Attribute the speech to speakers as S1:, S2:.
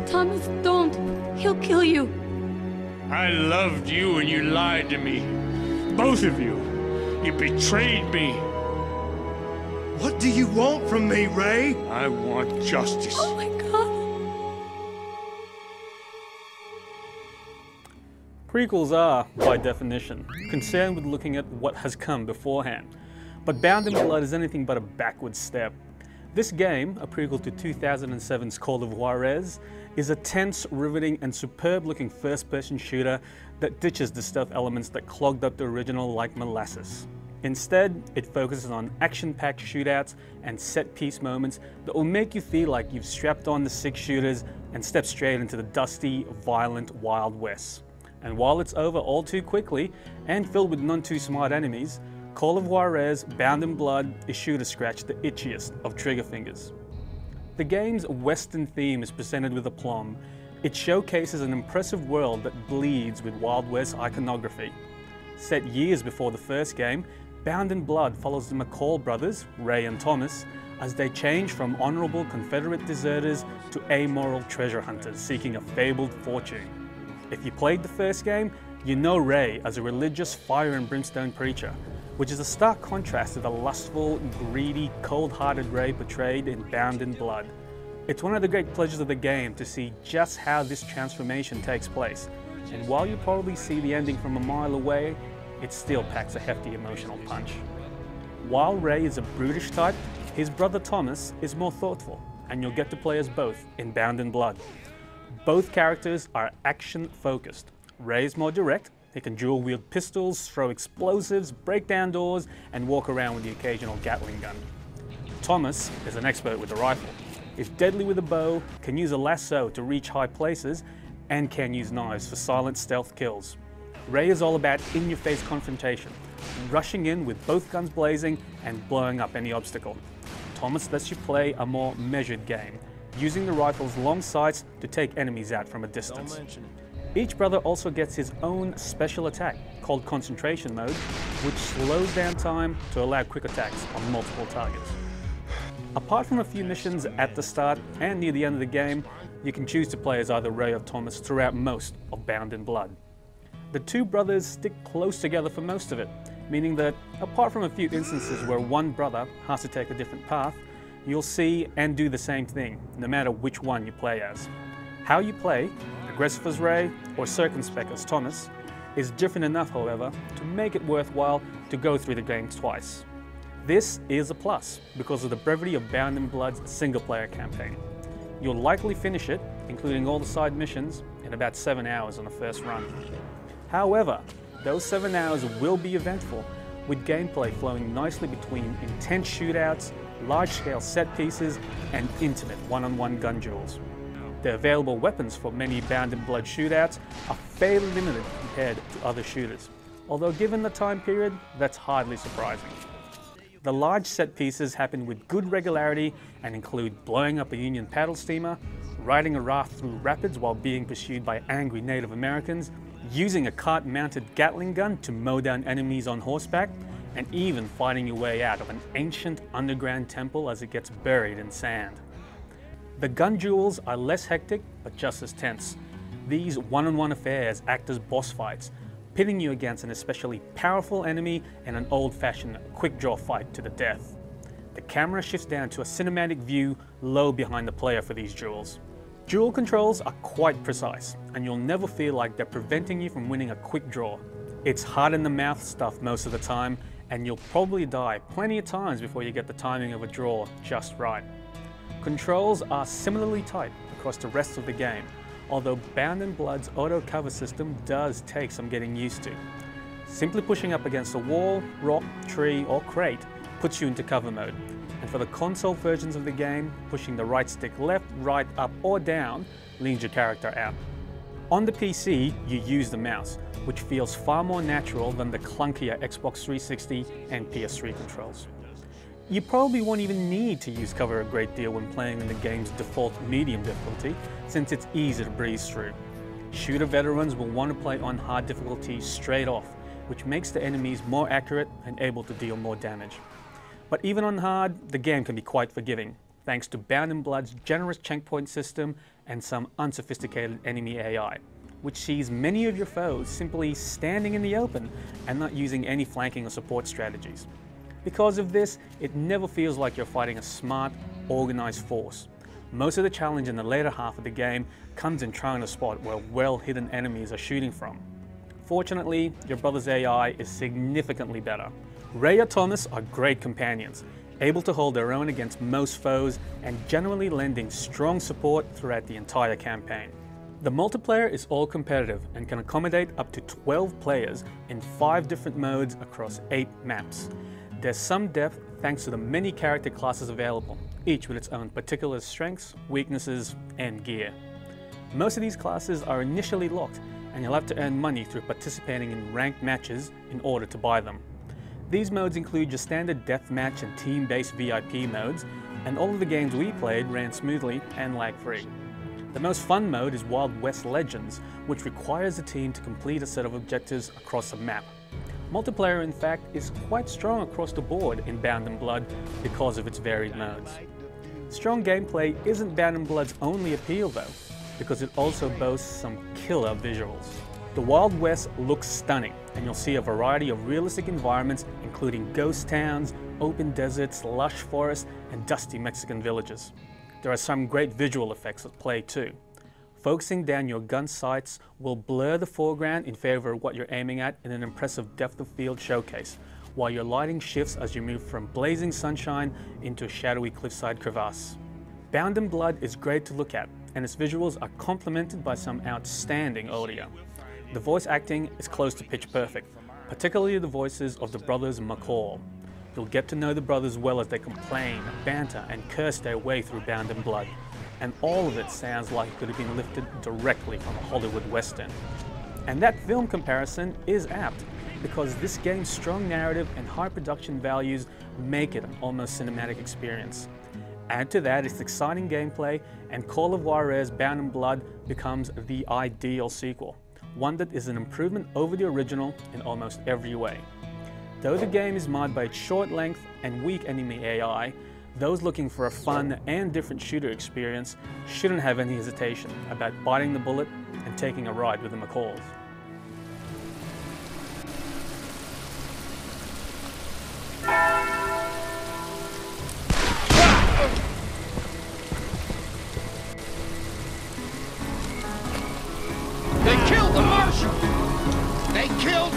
S1: Thomas, don't. He'll kill you.
S2: I loved you and you lied to me. Both of you. You betrayed me.
S3: What do you want from me, Ray?
S2: I want justice.
S1: Oh my God.
S4: Prequels are, by definition, concerned with looking at what has come beforehand. But Bound in Blood is anything but a backward step. This game, a prequel to 2007's Call of Juarez, is a tense, riveting and superb-looking first-person shooter that ditches the stealth elements that clogged up the original like molasses. Instead, it focuses on action-packed shootouts and set-piece moments that will make you feel like you've strapped on the 6 shooters and stepped straight into the dusty, violent Wild West. And while it's over all too quickly and filled with none-too-smart enemies, Call of Juarez Bound in Blood is sure to scratch the itchiest of trigger fingers. The game's Western theme is presented with aplomb. It showcases an impressive world that bleeds with Wild West iconography. Set years before the first game, Bound in Blood follows the McCall brothers, Ray and Thomas, as they change from honorable Confederate deserters to amoral treasure hunters seeking a fabled fortune. If you played the first game, you know Ray as a religious fire and brimstone preacher, which is a stark contrast to the lustful, greedy, cold-hearted Ray portrayed in Bound in Blood. It's one of the great pleasures of the game to see just how this transformation takes place, and while you probably see the ending from a mile away, it still packs a hefty emotional punch. While Ray is a brutish type, his brother Thomas is more thoughtful, and you'll get to play as both in Bound in Blood. Both characters are action-focused. Ray is more direct. He can dual-wield pistols, throw explosives, break down doors, and walk around with the occasional Gatling gun. Thomas is an expert with a rifle. He's deadly with a bow, can use a lasso to reach high places, and can use knives for silent stealth kills. Ray is all about in-your-face confrontation, rushing in with both guns blazing and blowing up any obstacle. Thomas lets you play a more measured game, using the rifle's long sights to take enemies out from a distance. Each brother also gets his own special attack, called Concentration Mode, which slows down time to allow quick attacks on multiple targets. Apart from a few missions at the start and near the end of the game, you can choose to play as either Ray or Thomas throughout most of Bound in Blood. The two brothers stick close together for most of it, meaning that apart from a few instances where one brother has to take a different path, you'll see and do the same thing, no matter which one you play as. How you play, aggressive as Ray or circumspect as Thomas, is different enough, however, to make it worthwhile to go through the game twice. This is a plus because of the brevity of Bound in Blood's single-player campaign. You'll likely finish it, including all the side missions, in about 7 hours on the first run. However, those 7 hours will be eventful, with gameplay flowing nicely between intense shootouts, large-scale set pieces, and intimate one-on-one gun duels. The available weapons for many Bound in Blood shootouts are fairly limited compared to other shooters, although given the time period, that's hardly surprising. The large set pieces happen with good regularity and include blowing up a Union paddle steamer, riding a raft through rapids while being pursued by angry Native Americans, using a cart-mounted Gatling gun to mow down enemies on horseback, and even fighting your way out of an ancient underground temple as it gets buried in sand. The gun duels are less hectic, but just as tense. These one-on-one affairs act as boss fights, pitting you against an especially powerful enemy in an old-fashioned quick-draw fight to the death. The camera shifts down to a cinematic view low behind the player for these duels. Duel controls are quite precise, and you'll never feel like they're preventing you from winning a quick draw. It's hard-in-the-mouth stuff most of the time, and you'll probably die plenty of times before you get the timing of a draw just right. Controls are similarly tight across the rest of the game, although Bound in Blood's auto cover system does take some getting used to. Simply pushing up against a wall, rock, tree, or crate puts you into cover mode, and for the console versions of the game, pushing the right stick left, right, up, or down leans your character out. On the PC, you use the mouse, which feels far more natural than the clunkier Xbox 360 and PS3 controls. You probably won't even need to use cover a great deal when playing in the game's default medium difficulty, since it's easy to breeze through. Shooter veterans will want to play on hard difficulty straight off, which makes the enemies more accurate and able to deal more damage. But even on hard, the game can be quite forgiving, thanks to Bound in Blood's generous checkpoint system and some unsophisticated enemy AI, which sees many of your foes simply standing in the open and not using any flanking or support strategies. Because of this, it never feels like you're fighting a smart, organized force. Most of the challenge in the later half of the game comes in trying to spot where well-hidden enemies are shooting from. Fortunately, your brother's AI is significantly better. Ray or Thomas are great companions, able to hold their own against most foes and generally lending strong support throughout the entire campaign. The multiplayer is all competitive and can accommodate up to 12 players in 5 different modes across 8 maps. There's some depth thanks to the many character classes available, each with its own particular strengths, weaknesses, and gear. Most of these classes are initially locked, and you'll have to earn money through participating in ranked matches in order to buy them. These modes include your standard deathmatch and team-based VIP modes, and all of the games we played ran smoothly and lag-free. The most fun mode is Wild West Legends, which requires the team to complete a set of objectives across a map. Multiplayer, in fact, is quite strong across the board in Bound in Blood because of its varied modes. Strong gameplay isn't Bound in Blood's only appeal though, because it also boasts some killer visuals. The Wild West looks stunning, and you'll see a variety of realistic environments including ghost towns, open deserts, lush forests, and dusty Mexican villages. There are some great visual effects at play too. Focusing down your gun sights will blur the foreground in favor of what you're aiming at in an impressive depth of field showcase, while your lighting shifts as you move from blazing sunshine into a shadowy cliffside crevasse. Bound in Blood is great to look at, and its visuals are complemented by some outstanding audio. The voice acting is close to pitch perfect, particularly the voices of the brothers McCall. You'll get to know the brothers well as they complain, banter, and curse their way through Bound in Blood. And all of it sounds like it could have been lifted directly from a Hollywood Western. And that film comparison is apt, because this game's strong narrative and high production values make it an almost cinematic experience. Add to that its exciting gameplay, and Call of Juarez Bound in Blood becomes the ideal sequel, one that is an improvement over the original in almost every way. Though the game is marred by its short length and weak enemy AI, those looking for a fun and different shooter experience shouldn't have any hesitation about biting the bullet and taking a ride with the McCalls.
S5: They killed the marshal! They killed